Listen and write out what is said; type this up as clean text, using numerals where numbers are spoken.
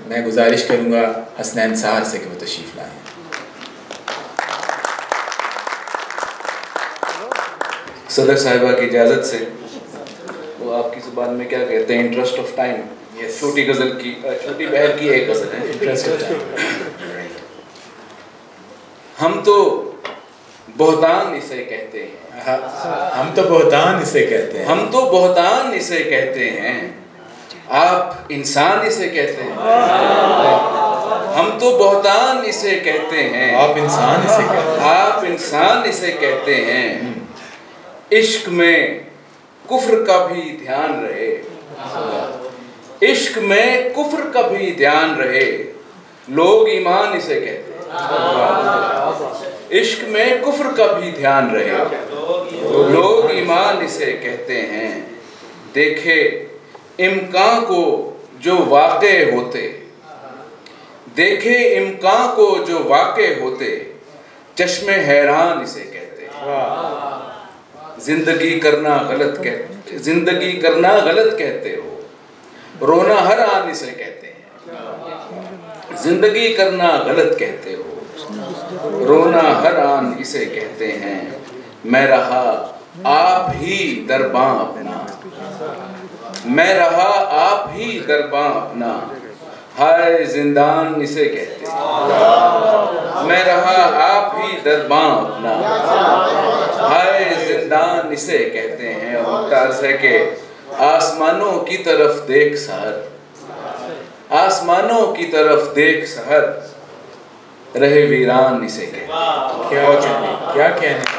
मैं गुजारिश करूँगा हसनैन सार से कि वो तशरीफ़ लाएँ। सदर साहिबा की इजाज़त से वो आपकी ज़ुबान में क्या कहते हैं, इंटरेस्ट ऑफ टाइम, छोटी गज़ल की, छोटी बहर की एक गज़ल है, इंटरेस्ट ऑफ टाइम। हम तो बोहतान इसे कहते हैं, हम तो बोहतान इसे कहते हैं, हम तो बोहतान इसे कहते हैं, आप इंसान इसे कहते हैं। हम तो बोहतान इसे कहते हैं, आप इंसान इसे कहते हैं, आप इंसान इसे कहते हैं। इश्क में कुफ्र का भी ध्यान रहे, इश्क में कुफ्र का भी ध्यान रहे, लोग ईमान इसे कहते हैं। इश्क में कुफ्र का भी ध्यान रहे, लोग ईमान इसे कहते हैं। देखे इम्कान को जो वाक़े होते, देखे इम्कान को जो वाक़े होते, चश्मे हैरान इसे कहते हैं। जिंदगी करना गलत कहते, जिंदगी करना गलत कहते हो, रोना हर आन इसे कहते हैं। जिंदगी करना गलत कहते हो, रोना हर आन इसे कहते हैं। मैं रहा आप ही दरबां अपना, मैं रहा आप ही दरबां अपना, हाय जिंदान इसे कहते हैं। मैं रहा आप ही दरबां अपना, हाय जिंदान इसे कहते हैं। और मुमताज़ है कि आसमानों की तरफ देख सहर, आसमानों की तरफ देख सहर, रहे वीरान इसे कहते हैं। क्या कहने